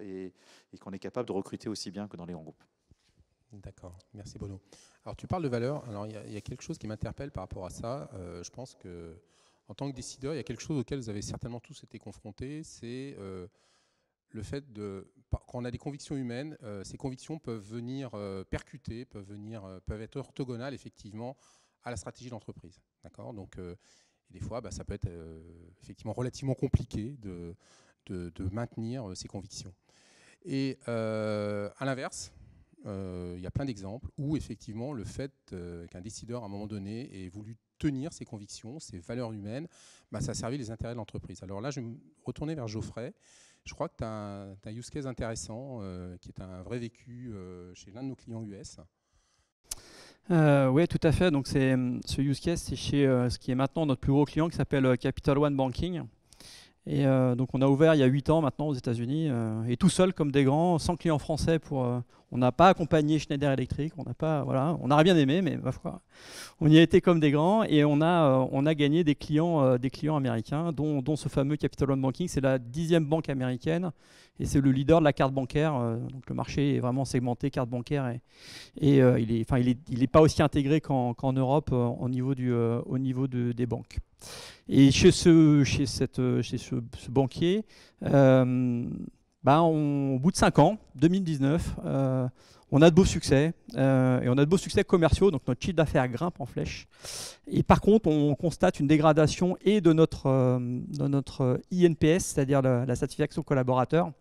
et qu'on est capable de recruter aussi bien que dans les grands groupes.
D'accord, merci Bono. Alors tu parles de valeurs, alors il y a quelque chose qui m'interpelle par rapport à ça. Je pense qu'en tant que décideur, il y a quelque chose auquel vous avez certainement tous été confrontés, c'est le fait quand on a des convictions humaines, ces convictions peuvent venir percuter, peuvent être orthogonales effectivement à la stratégie d'entreprise. D'accord. Donc et des fois, ça peut être effectivement relativement compliqué de maintenir ces convictions. Et à l'inverse, il y a plein d'exemples où effectivement le fait qu'un décideur à un moment donné ait voulu tenir ses convictions, ses valeurs humaines, ça a servi les intérêts de l'entreprise. Alors là, je vais me retourner vers Geoffrey. Je crois que tu as un use case intéressant qui est un vrai vécu chez l'un de nos clients US.
Oui, tout à fait. Donc, ce use case, c'est chez ce qui est maintenant notre plus gros client qui s'appelle Capital One Banking. Et donc, on a ouvert il y a 8 ans maintenant aux États-Unis et tout seul comme des grands, sans clients français. On n'a pas accompagné Schneider Electric. On aurait bien aimé, mais ma foi, on y a été comme des grands et on a gagné des clients américains, dont ce fameux Capital One Banking. C'est la 10e banque américaine et c'est le leader de la carte bancaire. Donc le marché est vraiment segmenté carte bancaire et il n'est pas aussi intégré qu'en Europe au niveau des banques. Et chez ce banquier, au bout de 5 ans, 2019, on a de beaux succès et on a de beaux succès commerciaux, donc notre chiffre d'affaires grimpe en flèche. Et par contre, on constate une dégradation et de notre INPS, c'est-à-dire la satisfaction collaborateur,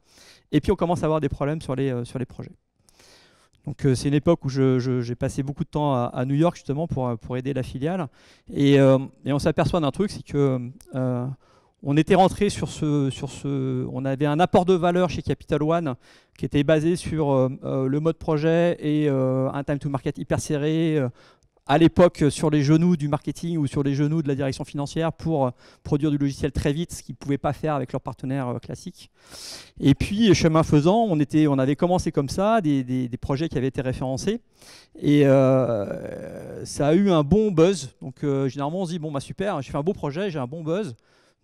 et puis on commence à avoir des problèmes sur les projets. Donc c'est une époque où j'ai passé beaucoup de temps à New York justement pour aider la filiale et on s'aperçoit d'un truc, c'est que on était rentré on avait un apport de valeur chez Capital One qui était basé sur le mode projet et un time to market hyper serré. À l'époque, sur les genoux du marketing ou sur les genoux de la direction financière pour produire du logiciel très vite, ce qu'ils ne pouvaient pas faire avec leurs partenaires classiques. Et puis, chemin faisant, on avait commencé comme ça, des projets qui avaient été référencés. Et ça a eu un bon buzz. Donc, généralement, on se dit, bon, super, j'ai fait un beau projet, j'ai un bon buzz.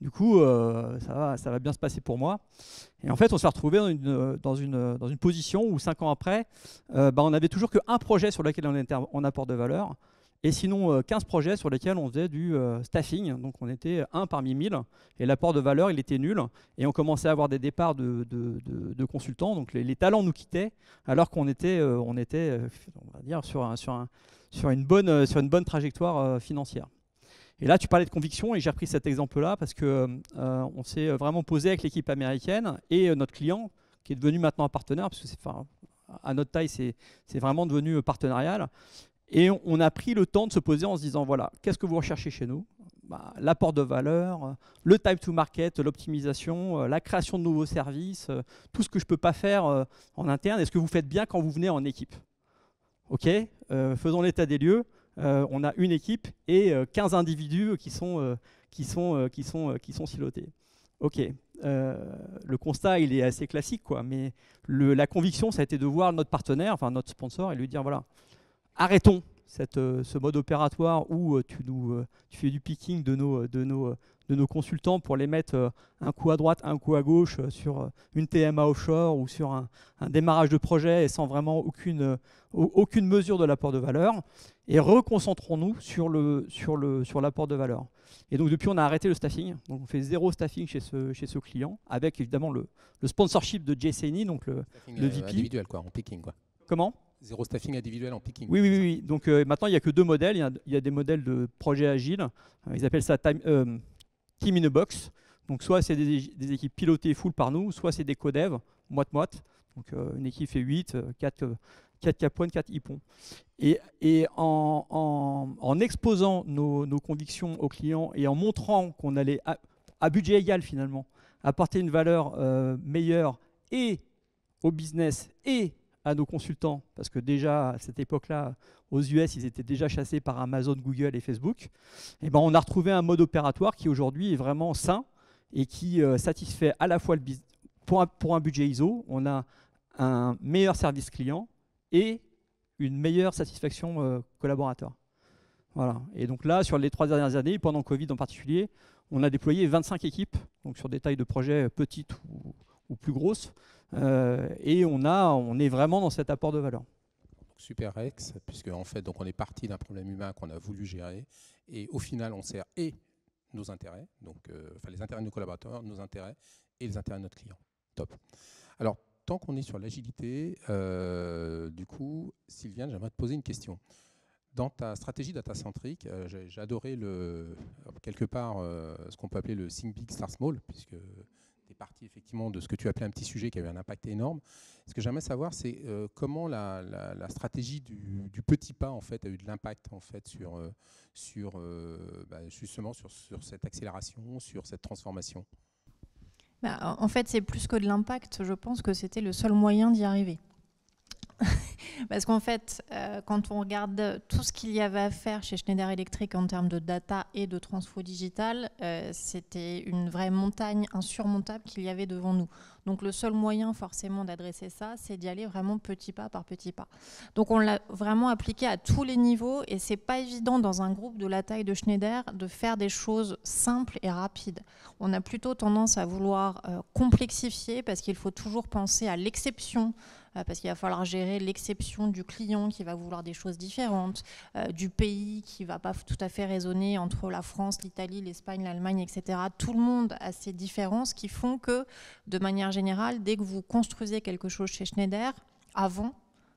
Du coup, ça va bien se passer pour moi. Et en fait, on s'est retrouvé dans une position où 5 ans après, on n'avait toujours qu'un projet sur lequel on était en apport de valeur. Et sinon 15 projets sur lesquels on faisait du staffing. Donc on était 1 parmi 1000 et l'apport de valeur il était nul. Et on commençait à avoir des départs de consultants. Donc les talents nous quittaient alors qu'on était, on va dire, sur une bonne trajectoire financière. Et là, tu parlais de conviction et j'ai repris cet exemple-là parce qu'on s'est vraiment posé avec l'équipe américaine et notre client qui est devenu maintenant un partenaire parce que à notre taille, c'est vraiment devenu partenarial. Et on a pris le temps de se poser en se disant, voilà, qu'est-ce que vous recherchez chez nous? L'apport de valeur, le time to market, l'optimisation, la création de nouveaux services, tout ce que je ne peux pas faire en interne. Est-ce que vous faites bien quand vous venez en équipe? Ok, faisons l'état des lieux. On a une équipe et 15 individus qui sont silotés. Ok, le constat, il est assez classique, quoi. Mais la conviction, ça a été de voir notre partenaire, enfin notre sponsor, et lui dire voilà, arrêtons ce mode opératoire où tu fais du picking de nos consultants pour les mettre un coup à droite, un coup à gauche sur une TMA offshore ou sur un démarrage de projet et sans vraiment aucune mesure de l'apport de valeur. Et reconcentrons-nous sur l'apport de valeur. Et donc depuis, on a arrêté le staffing. Donc on fait 0 staffing chez ce client, avec évidemment le sponsorship de Jay Saini, donc le VP.
Individuel, quoi, en picking, quoi.
Comment ?
0 staffing individuel en picking.
Oui. Donc maintenant, il n'y a que 2 modèles. Il y a des modèles de projet agile. Ils appellent ça Team in a Box. Donc soit c'est des équipes pilotées full par nous, soit c'est des co-dev, moite-moite. Donc une équipe fait 8, 4 Capone, 4 Hippon. Et en exposant nos convictions aux clients et en montrant qu'on allait, à budget égal finalement, apporter une valeur meilleure et au business et à nos consultants, parce que déjà à cette époque-là, aux US, ils étaient déjà chassés par Amazon, Google et Facebook, et ben on a retrouvé un mode opératoire qui aujourd'hui est vraiment sain et qui satisfait à la fois le business. Pour un budget ISO, on a un meilleur service client et une meilleure satisfaction collaborateur. Voilà. Et donc là, sur les 3 dernières années, pendant Covid en particulier, on a déployé 25 équipes, donc sur des tailles de projets petites ou plus grosses, et on est vraiment dans cet apport de valeur.
Super Rex, puisque en fait, donc on est parti d'un problème humain qu'on a voulu gérer, et au final, on sert et nos intérêts, donc les intérêts de nos collaborateurs, nos intérêts et les intérêts de notre client. Top. Alors, tant qu'on est sur l'agilité, du coup, Sylviane, j'aimerais te poser une question. Dans ta stratégie data-centrique, j'ai adoré quelque part ce qu'on peut appeler le Think Big, Start Small, puisque tu es parti effectivement de ce que tu appelais un petit sujet qui avait un impact énorme. Ce que j'aimerais savoir, c'est comment la stratégie du petit pas en fait, a eu de l'impact en fait, justement sur cette accélération, sur cette transformation.
En fait, c'est plus que de l'impact. Je pense que c'était le seul moyen d'y arriver. Parce qu'en fait, quand on regarde tout ce qu'il y avait à faire chez Schneider Electric en termes de data et de transfo digital, c'était une vraie montagne insurmontable qu'il y avait devant nous. Donc le seul moyen forcément d'adresser ça, c'est d'y aller vraiment petit pas par petit pas. Donc on l'a vraiment appliqué à tous les niveaux et c'est pas évident dans un groupe de la taille de Schneider de faire des choses simples et rapides. On a plutôt tendance à vouloir complexifier parce qu'il faut toujours penser à l'exception, parce qu'il va falloir gérer l'exception du client qui va vouloir des choses différentes, du pays qui ne va pas tout à fait raisonner entre la France, l'Italie, l'Espagne, l'Allemagne, etc. Tout le monde a ses différences qui font que, de manière générale, dès que vous construisez quelque chose chez Schneider, avant,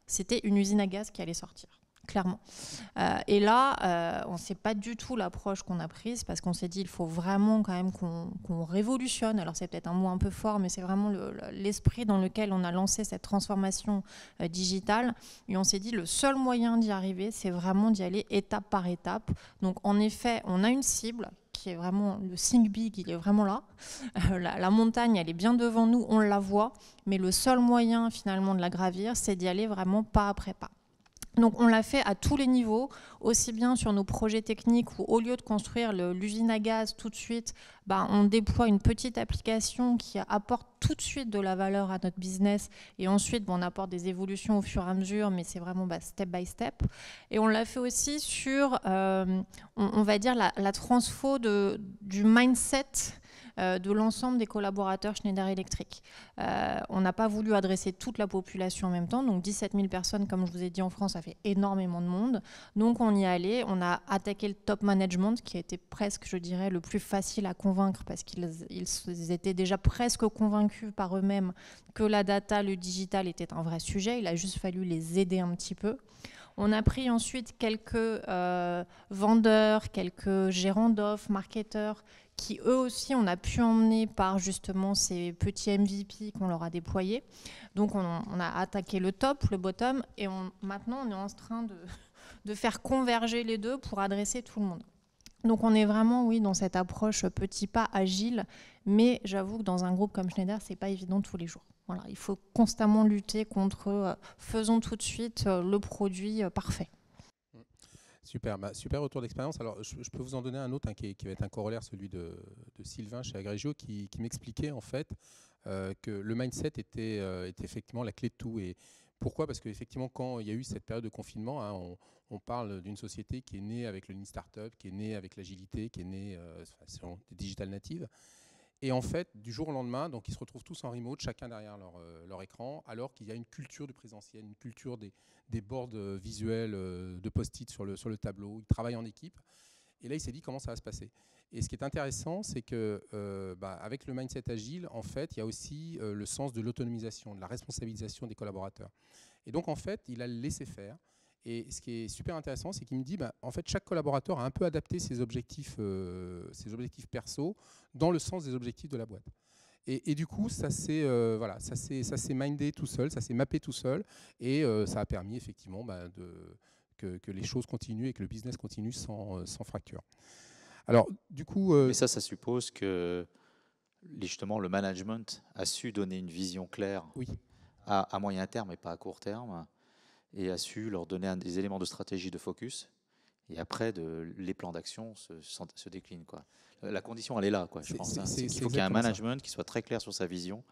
c'était une usine à gaz qui allait sortir. Clairement. Et là, on ne sait pas du tout l'approche qu'on a prise parce qu'on s'est dit il faut vraiment quand même qu'on révolutionne. Alors c'est peut-être un mot un peu fort, mais c'est vraiment l'esprit dans lequel on a lancé cette transformation digitale. Et on s'est dit le seul moyen d'y arriver, c'est vraiment d'y aller étape par étape. Donc en effet, on a une cible qui est vraiment, le Think Big, il est vraiment là. La montagne, elle est bien devant nous, on la voit. Mais le seul moyen finalement de la gravir, c'est d'y aller vraiment pas après pas. Donc on l'a fait à tous les niveaux, aussi bien sur nos projets techniques où au lieu de construire l'usine à gaz tout de suite, on déploie une petite application qui apporte tout de suite de la valeur à notre business et ensuite on apporte des évolutions au fur et à mesure, mais c'est vraiment step by step. Et on l'a fait aussi sur, on va dire, la transfo du mindset de l'ensemble des collaborateurs Schneider Electric. On n'a pas voulu adresser toute la population en même temps, donc 17 000 personnes, comme je vous ai dit en France, ça fait énormément de monde. Donc on y est allé, on a attaqué le top management, qui a été presque, je dirais, le plus facile à convaincre, parce qu'ils étaient déjà presque convaincus par eux-mêmes que la data, le digital était un vrai sujet, il a juste fallu les aider un petit peu. On a pris ensuite quelques vendeurs, quelques gérants d'offres, marketeurs, qui eux aussi on a pu emmener par justement ces petits MVP qu'on leur a déployés. Donc on a attaqué le top, le bottom, et maintenant on est en train de faire converger les deux pour adresser tout le monde. Donc on est vraiment, oui, dans cette approche petit pas agile, mais j'avoue que dans un groupe comme Schneider, c'est pas évident tous les jours. Voilà, il faut constamment lutter contre faisons tout de suite le produit parfait.
Super, super retour d'expérience. Alors, je peux vous en donner un autre qui va être un corollaire, celui de Sylvain chez Agrégio, qui m'expliquait en fait que le mindset était effectivement la clé de tout. Et pourquoi ? Parce qu'effectivement, quand il y a eu cette période de confinement, hein, on parle d'une société qui est née avec le Lean Startup, qui est née avec l'agilité, qui est née selon des digital natives. Et en fait, du jour au lendemain, donc ils se retrouvent tous en remote, chacun derrière leur écran, alors qu'il y a une culture du présentiel, une culture des boards visuels de post-it sur le tableau. Ils travaillent en équipe. Et là, il s'est dit comment ça va se passer. Et ce qui est intéressant, c'est que avec le mindset agile, en fait, il y a aussi le sens de l'autonomisation, de la responsabilisation des collaborateurs. Et donc, en fait, il a laissé faire. Et ce qui est super intéressant, c'est qu'il me dit, en fait, chaque collaborateur a un peu adapté ses objectifs perso dans le sens des objectifs de la boîte. Et du coup, ça s'est mindé tout seul, ça s'est mappé tout seul, et ça a permis effectivement que les choses continuent et que le business continue sans fracture. Alors, du coup,
mais ça suppose que justement le management a su donner une vision claire
oui.
à moyen terme et pas à court terme, et a su leur donner des éléments de stratégie de focus. Et après, les plans d'action se déclinent, quoi. La condition, elle est là, quoi, je pense. C'est qu'il faut qu'il y ait un management qui soit très clair sur sa vision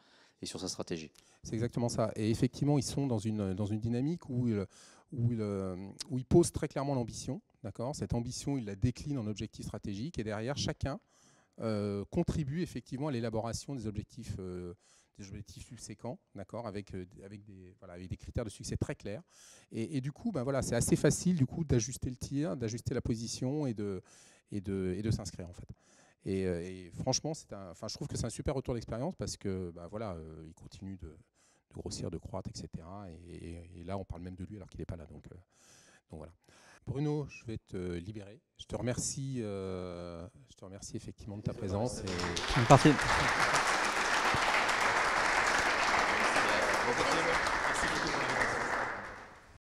et sur sa stratégie.
C'est exactement ça. Et effectivement, ils sont dans une dynamique où ils posent très clairement l'ambition. D'accord ? Cette ambition, ils la déclinent en objectifs stratégiques. Et derrière, chacun contribue effectivement à l'élaboration des objectifs subséquents, d'accord, avec des critères de succès très clairs. Et du coup, c'est assez facile du coup d'ajuster le tir, d'ajuster la position et de s'inscrire en fait. Et franchement, je trouve que c'est un super retour d'expérience parce que il continue de grossir, de croître, etc. Et là, on parle même de lui alors qu'il n'est pas là. Donc voilà. Bruno, je vais te libérer. Je te remercie effectivement de ta présence.
Parfait.